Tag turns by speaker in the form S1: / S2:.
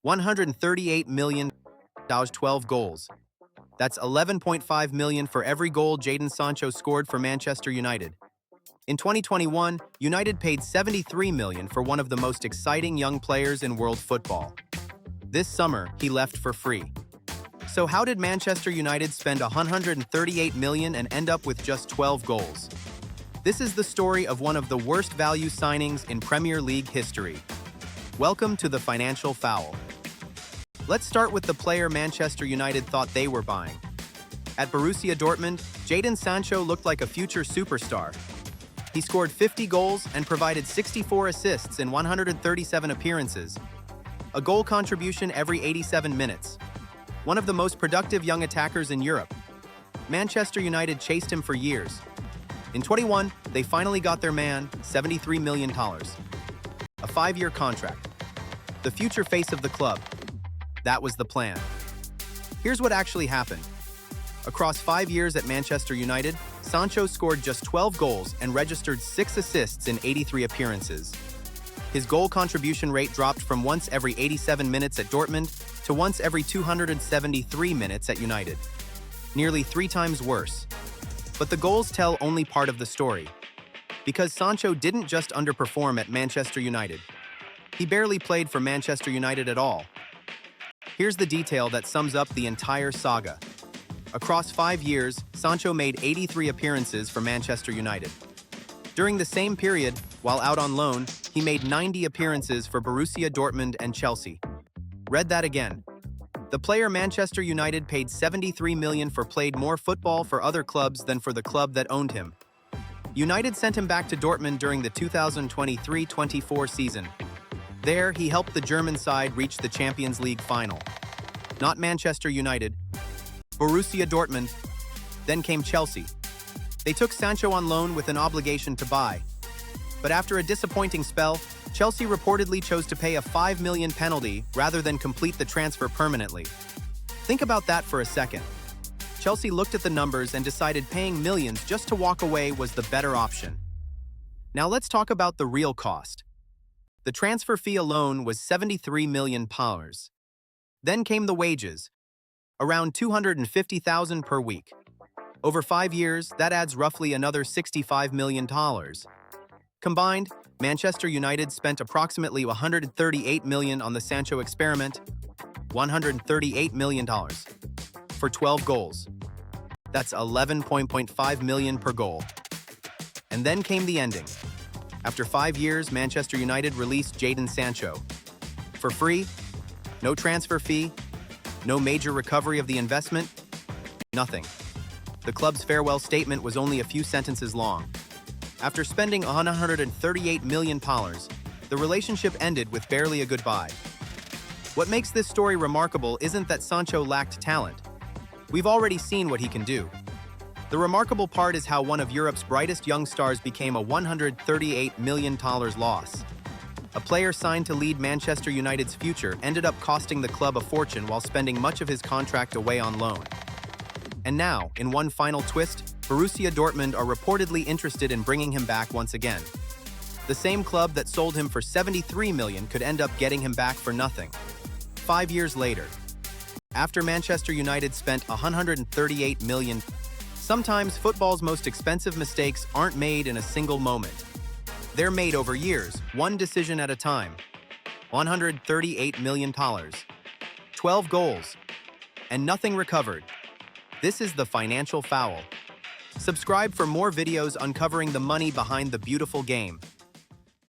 S1: $138 million, 12 goals. That's $11.5 million for every goal Jadon Sancho scored for Manchester United. In 2021, United paid $73 million for one of the most exciting young players in world football. This summer, he left for free. So how did Manchester United spend $138 million and end up with just 12 goals? This is the story of one of the worst value signings in Premier League history. Welcome to the Financial Foul. Let's start with the player Manchester United thought they were buying. At Borussia Dortmund, Jadon Sancho looked like a future superstar. He scored 50 goals and provided 64 assists in 137 appearances, a goal contribution every 87 minutes. One of the most productive young attackers in Europe. Manchester United chased him for years. In 21, they finally got their man, $73 million. A 5-year contract. The future face of the club. That was the plan. Here's what actually happened. Across 5 years at Manchester United, Sancho scored just 12 goals and registered 6 assists in 83 appearances. His goal contribution rate dropped from once every 87 minutes at Dortmund to once every 273 minutes at United. Nearly 3 times worse. But the goals tell only part of the story. Because Sancho didn't just underperform at Manchester United. He barely played for Manchester United at all. Here's the detail that sums up the entire saga. Across 5 years, Sancho made 83 appearances for Manchester United. During the same period, while out on loan, he made 90 appearances for Borussia Dortmund and Chelsea. Read that again. The player Manchester United paid $73 million for played more football for other clubs than for the club that owned him. United sent him back to Dortmund during the 2023-24 season. There, he helped the German side reach the Champions League final. Not Manchester United, Borussia Dortmund, then came Chelsea. They took Sancho on loan with an obligation to buy. But after a disappointing spell, Chelsea reportedly chose to pay a $5 million penalty rather than complete the transfer permanently. Think about that for a second. Chelsea looked at the numbers and decided paying millions just to walk away was the better option. Now let's talk about the real cost. The transfer fee alone was £73 million. Then came the wages, around $250,000 per week. Over 5 years, that adds roughly another $65 million. Combined, Manchester United spent approximately $138 million on the Sancho experiment, $138 million, for 12 goals. That's $11.5 million per goal. And then came the ending. After 5 years, Manchester United released Jadon Sancho. For free, no transfer fee, no major recovery of the investment, nothing. The club's farewell statement was only a few sentences long. After spending $138 million, the relationship ended with barely a goodbye. What makes this story remarkable isn't that Sancho lacked talent. We've already seen what he can do. The remarkable part is how one of Europe's brightest young stars became a $138 million loss. A player signed to lead Manchester United's future ended up costing the club a fortune while spending much of his contract away on loan. And now, in one final twist, Borussia Dortmund are reportedly interested in bringing him back once again. The same club that sold him for $73 million could end up getting him back for nothing. 5 years later, after Manchester United spent $138 million, sometimes football's most expensive mistakes aren't made in a single moment. They're made over years, one decision at a time. $138 million, 12 goals, and nothing recovered. This is the Financial Foul. Subscribe for more videos uncovering the money behind the beautiful game.